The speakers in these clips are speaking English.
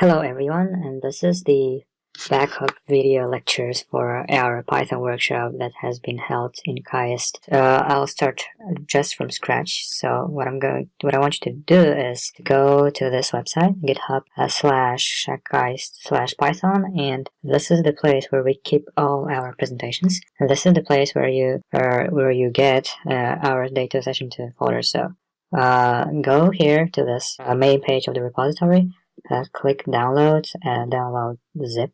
Hello everyone, and this is the backup video lectures for our Python workshop that has been held in KAIST. I'll start just from scratch. So what I want you to do is to go to this website, GitHub /KAIST/Python, and this is the place where we keep all our presentations. And this is the place where you get our data session 2 folder. So go here to this main page of the repository. Click download, download the zip,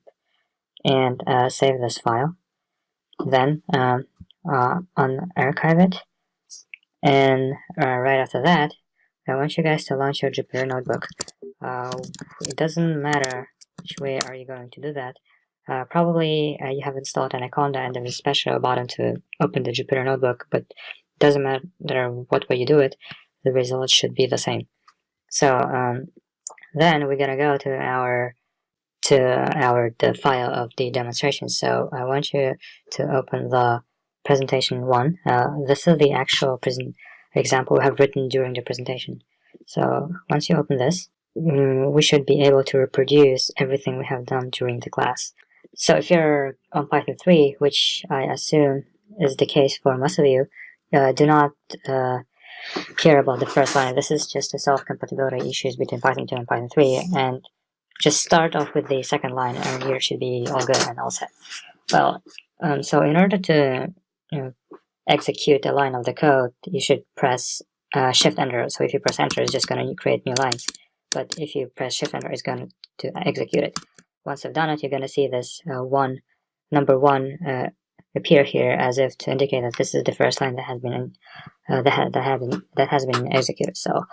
and save this file. Then unarchive it, and right after that, I want you guys to launch your Jupyter notebook. It doesn't matter which way are you going to do that. Probably you have installed Anaconda and there's a special button to open the Jupyter notebook, but it doesn't matter what way you do it, the result should be the same. So then we're gonna go to the file of the demonstration. So I want you to open the presentation 1. This is the actual example we have written during the presentation. So once you open this, we should be able to reproduce everything we have done during the class. So if you're on Python 3, which I assume is the case for most of you, do not care about the first line. This is just a self-compatibility issues between Python 2 and Python 3, and just start off with the second line, and here should be all good and all set. Well, so in order to execute a line of the code, you should press Shift Enter. So if you press Enter, it's just going to create new lines. But if you press Shift Enter, it's going to execute it. Once you've done it, you're going to see this number one appear here as if to indicate that this is the first line that has been that has been executed. So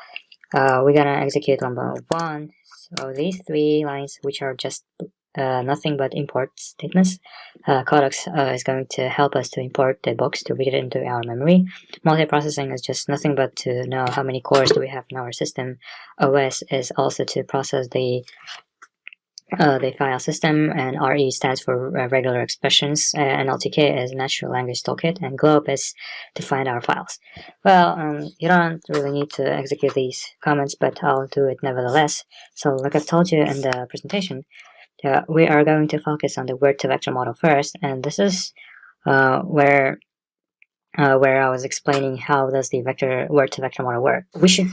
we're gonna execute number 1. So these 3 lines, which are just nothing but import statements. Codex is going to help us to import the books to read it into our memory. Multiprocessing is just nothing but to know how many cores do we have in our system. OS is also to process the file system, and RE stands for regular expressions, and LTK is natural language toolkit, and globe is to find our files. Well, you don't really need to execute these comments, but I'll do it nevertheless. So like I've told you in the presentation, we are going to focus on the word2vector model first, and this is where I was explaining how does the word2vector model work. We should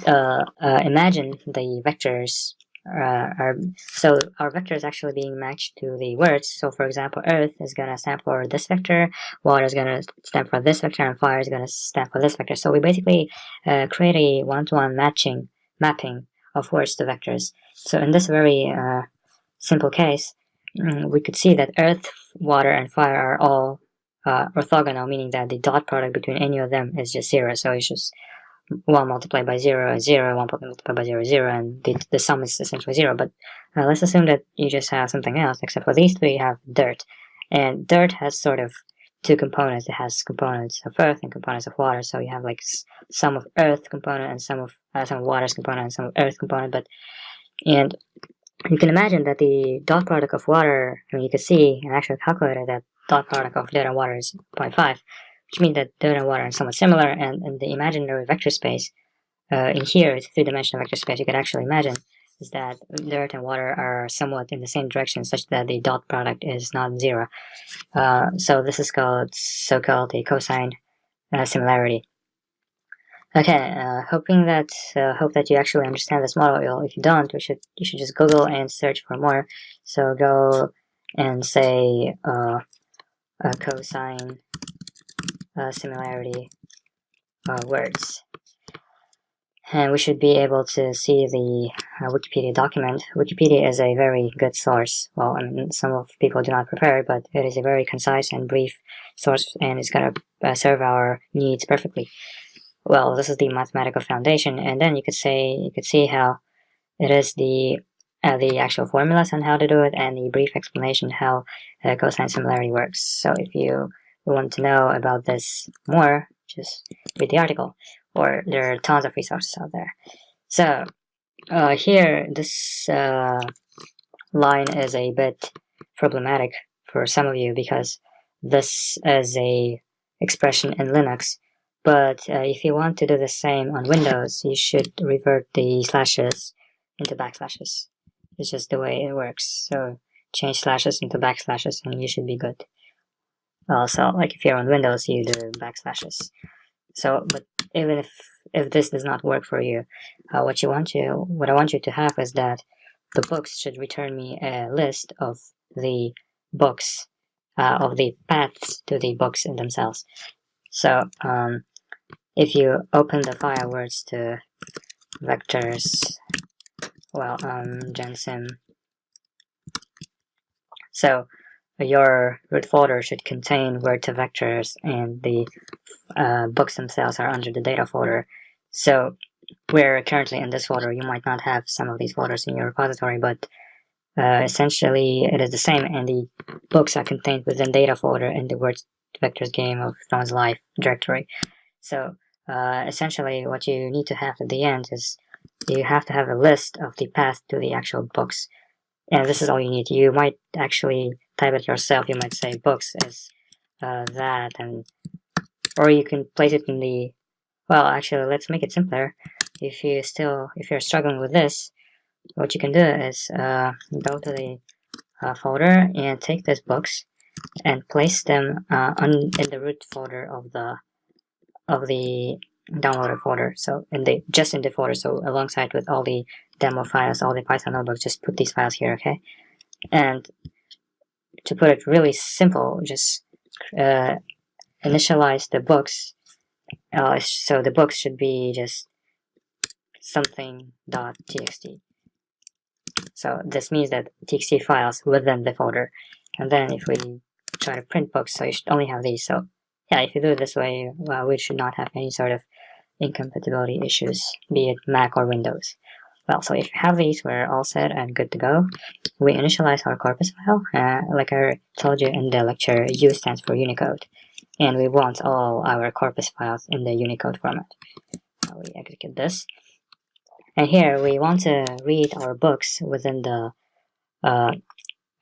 imagine the vectors so our vector is actually being matched to the words. So for example, earth is going to stand for this vector, water is going to stand for this vector, and fire is going to stand for this vector. So we basically create a one-to-one mapping of words to vectors. So in this very simple case, we could see that earth, water, and fire are all orthogonal, meaning that the dot product between any of them is just 0. So it's just 1 multiplied by 0 is 0, 1 multiplied by 0 is 0, and the sum is essentially 0. But let's assume that you just have something else, except for these 3 you have dirt. And dirt has sort of 2 components. It has components of earth and components of water. So you have like some of earth component and some of water's component and some of earth component. And you can imagine that the dot product of water, you can see in actual calculator that dot product of dirt and water is 0.5. Which means that dirt and water are somewhat similar, and in the imaginary vector space, in here, it's a 3-dimensional vector space, you could actually imagine is that dirt and water are somewhat in the same direction, such that the dot product is not 0. So this is so-called a cosine similarity. Okay, hope that you actually understand this model. If you don't, you should just Google and search for more. So go and say cosine similarity words, and we should be able to see the Wikipedia document. Wikipedia is a very good source. Well, I mean, some of people do not prefer it, but it is a very concise and brief source, and it's going to serve our needs perfectly. Well, this is the mathematical foundation, and then you could see how it is the actual formulas on how to do it, and the brief explanation how cosine similarity works. So if you want to know about this more, just read the article, or there are tons of resources out there. So here, this line is a bit problematic for some of you because this is a expression in Linux, but if you want to do the same on Windows, you should revert the slashes into backslashes. It's just the way it works. So change slashes into backslashes and you should be good. Also, like if you're on Windows, you do backslashes. So, but even if this does not work for you, what I want you to have is that the books should return me a list of the books, of the paths to the books in themselves. So, if you open the file word2vec, Gensim, so your root folder should contain word2vectors, and the books themselves are under the data folder. So we're currently in this folder. You might not have some of these folders in your repository, but essentially it is the same, and the books are contained within data folder in the word2vectors Game of Thrones Live directory. So essentially what you need to have at the end is you have to have a list of the path to the actual books. And this is all you need. You might actually type it yourself. You might say books is that, and or you can place it in the, well, actually, let's make it simpler. If you're struggling with this, what you can do is go to the folder and take these books and place them in the root folder of the downloaded folder. So just in the folder. So alongside with all the demo files, all the Python notebooks, just put these files here, okay? And to put it really simple, just initialize the books. So the books should be just something.txt. So this means that txt files within the folder. And then if we try to print books, so you should only have these. So yeah, if you do it this way, well, we should not have any sort of incompatibility issues, be it Mac or Windows. Well, so if you have these, we're all set and good to go. We initialize our Corpus file. Like I told you in the lecture, U stands for Unicode. And we want all our Corpus files in the Unicode format. We execute this. And here we want to read our books within the,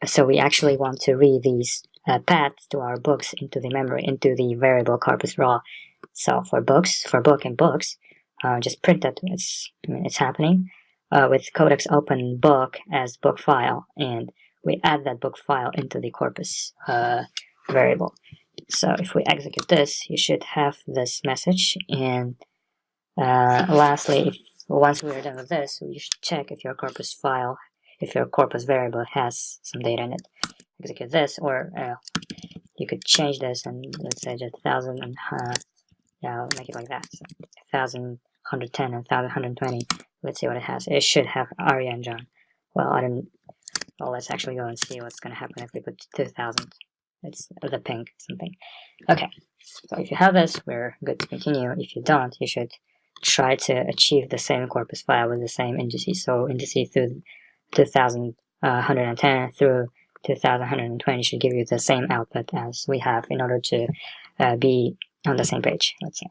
so we actually want to read these paths to our books into the memory, into the variable Corpus raw. So for book and books, just print that it's happening with codex open book as book file, and we add that book file into the Corpus variable. So if we execute this, you should have this message. And lastly, once we're done with this, you should check if your Corpus file, if your Corpus variable has some data in it. Execute this, or you could change this and let's say just 1,000 and yeah, I'll make it like that. So 1,110 and 1,120. Let's see what it has. It should have Arya and John. Well, well, let's actually go and see what's going to happen if we put 2,000. It's the pink something. Okay, so if you have this, we're good to continue. If you don't, you should try to achieve the same Corpus file with the same indices. So indices through 2,110 through 2,120 should give you the same output as we have in order to be on the same page, let's say.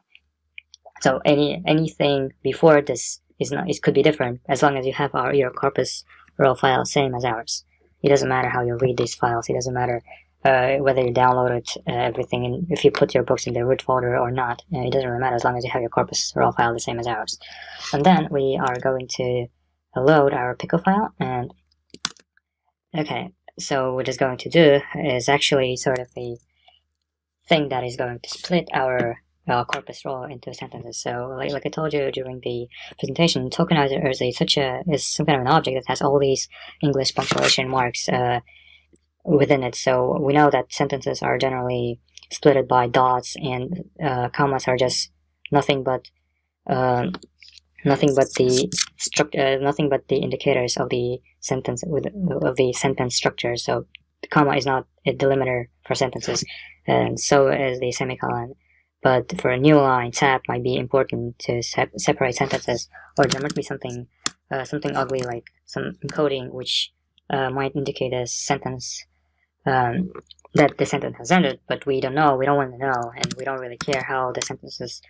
So anything before this it could be different as long as you have your Corpus raw file same as ours. It doesn't matter how you read these files. It doesn't matter whether you downloaded everything, and if you put your books in the root folder or not. It doesn't really matter as long as you have your Corpus raw file the same as ours. And then we are going to load our pickle file. And okay, so what it's going to do is actually sort of the thing that is going to split our Corpus raw into sentences. So like I told you during the presentation, Tokenizer is some kind of an object that has all these English punctuation marks within it. So we know that sentences are generally splitted by dots, and commas are just nothing but the indicators of the sentence of the sentence structure. So the comma is not a delimiter for sentences, and so is the semicolon. But for a new line, tab might be important to separate sentences, or there might be something ugly like some encoding which might indicate a sentence that the sentence has ended, but we don't know, we don't want to know, and we don't really care how the sentences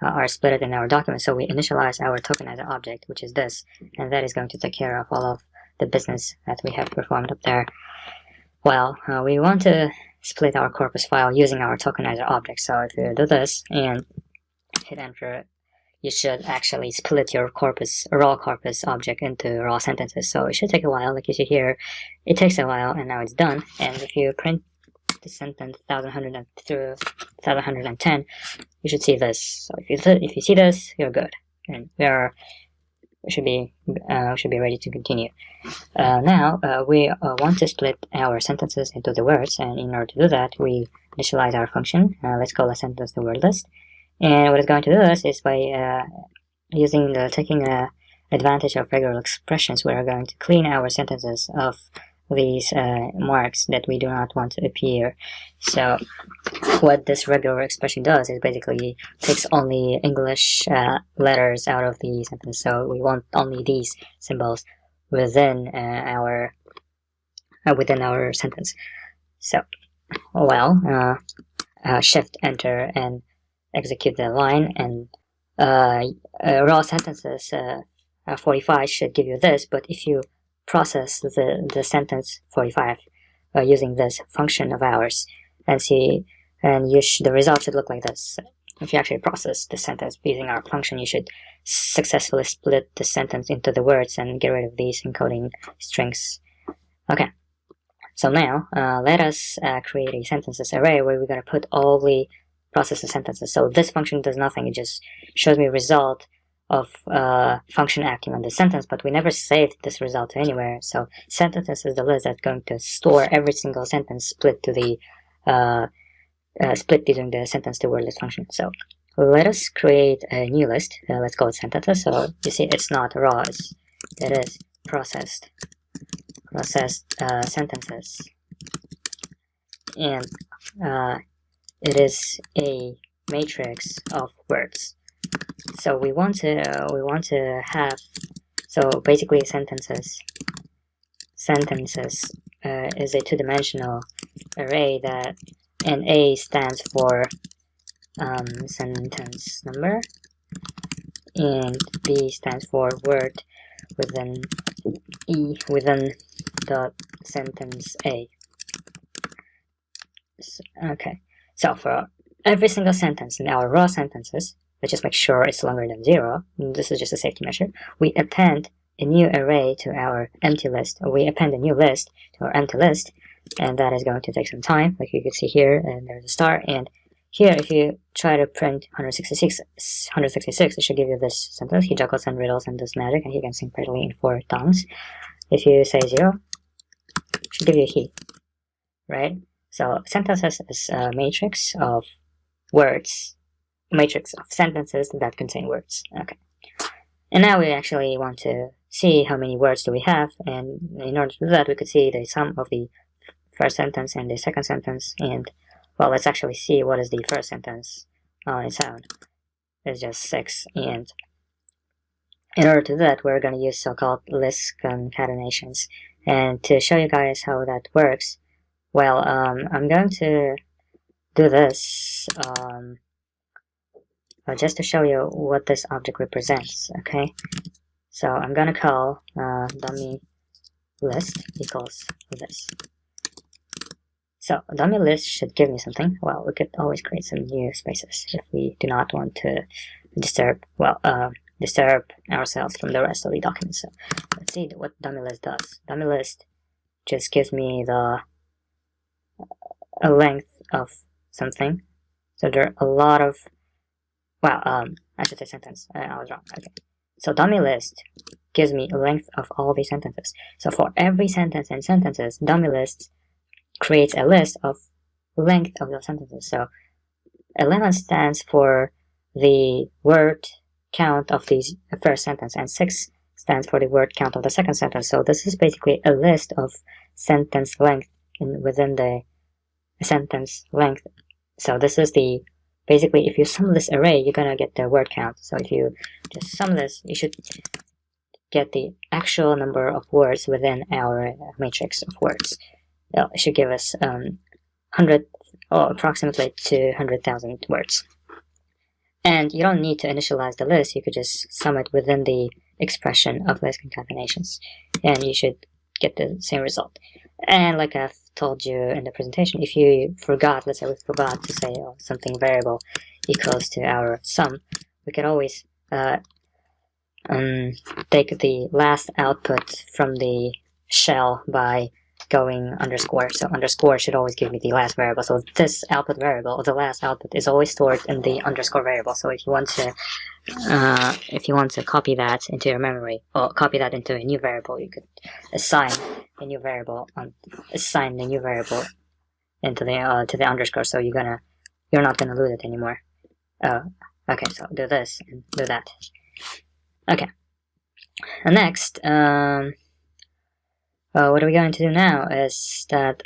are split in our document. So we initialize our Tokenizer object, which is this, and that is going to take care of all of the business that we have performed up there. Well, we want to split our Corpus file using our Tokenizer object. So if you do this and hit enter, you should actually split your corpus, raw corpus object into raw sentences. So it should take a while. Like you see here, it takes a while, and now it's done. And if you print the sentence 1100 through 1110, you should see this. So if you see this, you're good, and we should be ready to continue. Now we want to split our sentences into the words, and in order to do that, we initialize our function. Let's call the sentence the word list. And what it's going to do this is by taking advantage of regular expressions, we are going to clean our sentences of these marks that we do not want to appear. So what this regular expression does is basically takes only English letters out of the sentence. So we want only these symbols within our sentence. So shift enter and execute the line, and raw sentences 45 should give you this. But if you process the sentence 45 using this function of ours, and see, and the result should look like this. If you actually process the sentence using our function, you should successfully split the sentence into the words and get rid of these encoding strings. Okay, so now let us create a sentences array where we're going to put all the processed sentences. So this function does nothing, it just shows me a result of function acting on the sentence, but we never saved this result to anywhere. So sentences is the list that's going to store every single sentence split to the split using the sentence to word list function. So let us create a new list. Let's call it sentences. So you see, it's not raw, it is processed sentences, and it is a matrix of words. So we want to have, so basically sentences is a two-dimensional array that, and A stands for sentence number, and B stands for word within the sentence A. Okay, so for every single sentence in our raw sentences, let's just make sure it's longer than 0. This is just a safety measure. We append a new array to our empty list. We append a new list to our empty list, and that is going to take some time. Like you can see here, and there's a star. And here, if you try to print 166, it should give you this sentence. He juggles and riddles and does magic, and he can sing prettily in 4 tongues. If you say 0, it should give you a he, right? So sentences is a matrix of words, matrix of sentences that contain words. Okay, and now we actually want to see how many words do we have, and in order to do that, we could see the sum of the first sentence and the second sentence. And well, let's actually see what is the first sentence on its own. It's just 6, and in order to do that, we're going to use so-called list concatenations. And to show you guys how that works, well, I'm going to do this just to show you what this object represents. Okay, so I'm going to call DummyList equals this. So DummyList should give me something. Well, we could always create some new spaces if we do not want to disturb ourselves from the rest of the document. So let's see what DummyList does. DummyList just gives me a length of something. So there are a lot of, well, I should say sentence. I was wrong. Okay. So DummyList gives me a length of all these sentences. So for every sentence and sentences, DummyList creates a list of length of those sentences. So 11 stands for the word count of the first sentence, and 6 stands for the word count of the second sentence. So this is basically a list of sentence length within the sentence length. So this is basically, if you sum this array, you're gonna get the word count. So if you just sum this, you should get the actual number of words within our matrix of words. It should give us approximately 200,000 words. And you don't need to initialize the list. You could just sum it within the expression of list concatenations, and you should get the same result. And like I've told you in the presentation, if you forgot, let's say we forgot to say something variable equals to our sum, we could always take the last output from the shell by going underscore. So underscore should always give me the last variable. So this output variable, the last output, is always stored in the underscore variable. So if you want to copy that into your memory, or copy that into a new variable, you could assign a new variable into the to the underscore. So you're not gonna lose it anymore. Okay, so do this and do that. Okay. And next, what are we going to do now is that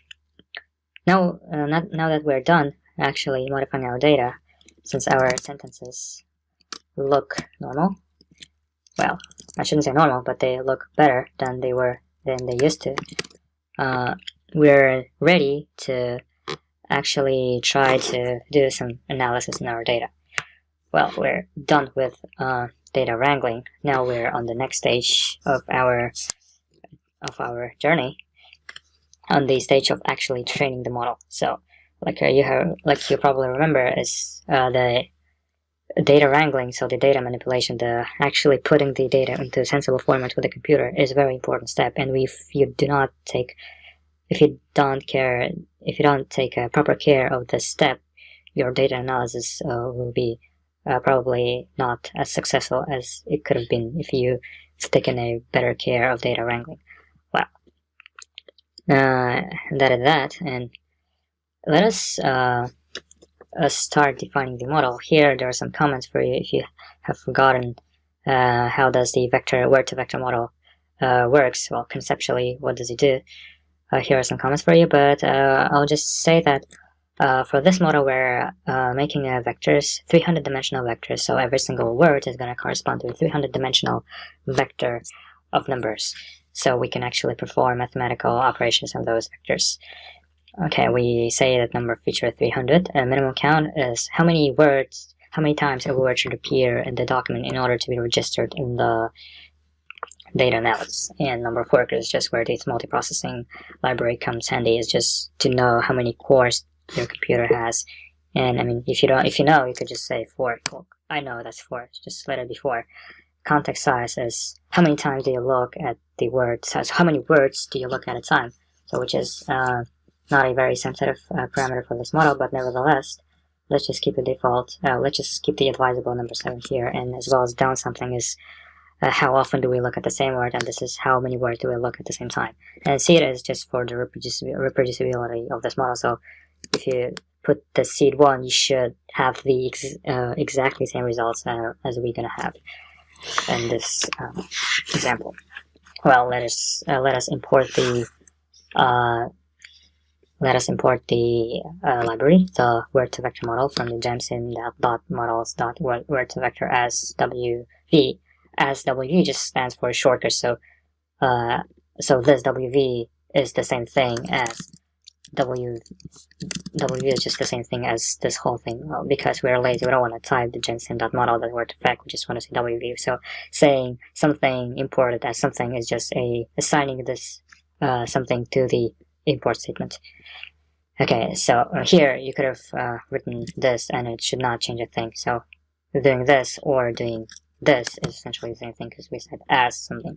now that we're done actually modifying our data, since our sentences look normal. Well, I shouldn't say normal, but they look better than they used to. We're ready to actually try to do some analysis in our data. Well, we're done with data wrangling. Now we're on the next stage of our journey, on the stage of actually training the model. So, like you probably remember, is the data wrangling. So the data manipulation, the actually putting the data into a sensible format with the computer, is a very important step. And if you don't take proper care of this step, your data analysis will be probably not as successful as it could have been if you've taken a better care of data wrangling. Well, that is that, and let us start defining the model. Here there are some comments for you if you have forgotten how does the word2vector model works. Well, conceptually, what does it do? Here are some comments for you, but I'll just say that for this model, we're making a 300-dimensional vectors, so every single word is going to correspond to a 300-dimensional vector of numbers. So we can actually perform mathematical operations on those vectors. Okay, we say that number feature 300. A minimum count is how many times a word should appear in the document in order to be registered in the data analysis. And number of workers is just where this multiprocessing library comes handy, is just to know how many cores your computer has. And I mean, if you know, you could just say 4. Well, I know that's 4. Just let it be 4. Context size is how many times do you look at the word size? How many words do you look at a time? So which is not a very sensitive parameter for this model, but nevertheless, let's just keep the default. Let's just keep the advisable number 7 here, and as well as downsampling is how often do we look at the same word, and this is how many words do we look at the same time. And seed is just for the reproducibility of this model. So if you put the seed 1, you should have the exactly same results as we're gonna have in this example. Well, let us import the library, the word2vector model, from the Gensim .models.word2vector as WV. As WV just stands for shortcut, so this WV is the same thing as WV is just the same thing as this whole thing. Well, because we're lazy, we don't want to type the Gensim.model.word2vec, we just want to say WV. So saying something imported as something is just assigning this something to the import statement. Okay, so here you could have written this and it should not change a thing. So doing this or doing this is essentially the same thing because we said as something.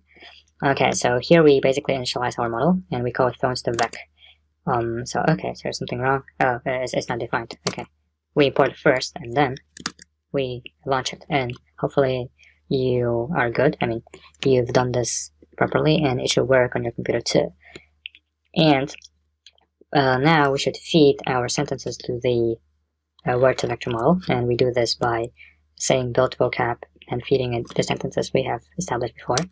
Okay, so here we basically initialize our model and we call it word2vec. So okay, so there's something wrong. Oh, it's not defined. Okay, we import it first and then we launch it, and hopefully you are good. I mean, you've done this properly and it should work on your computer too. And now we should feed our sentences to the word2vector model, and we do this by saying build vocab and feeding it the sentences we have established before.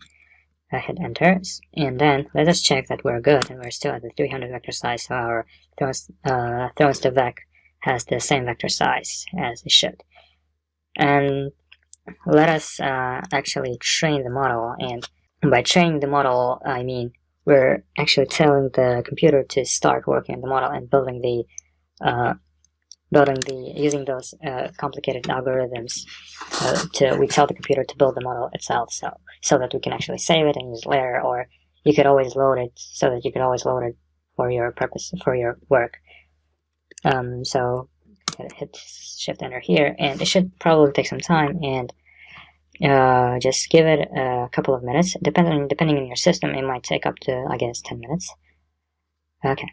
Hit enter, and then let us check that we're good and we're still at the 300 vector size, so our word2vec has the same vector size as it should. And let us actually train the model, and by training the model I mean we're actually telling the computer to start working on the model and using those complicated algorithms. We tell the computer to build the model itself, so that we can actually save it and use it later, or you could always load it so that you can always load it for your purpose, for your work. So hit shift enter here, and it should probably take some time, and just give it a couple of minutes. Depending on your system, it might take up to, I guess, 10 minutes. Okay.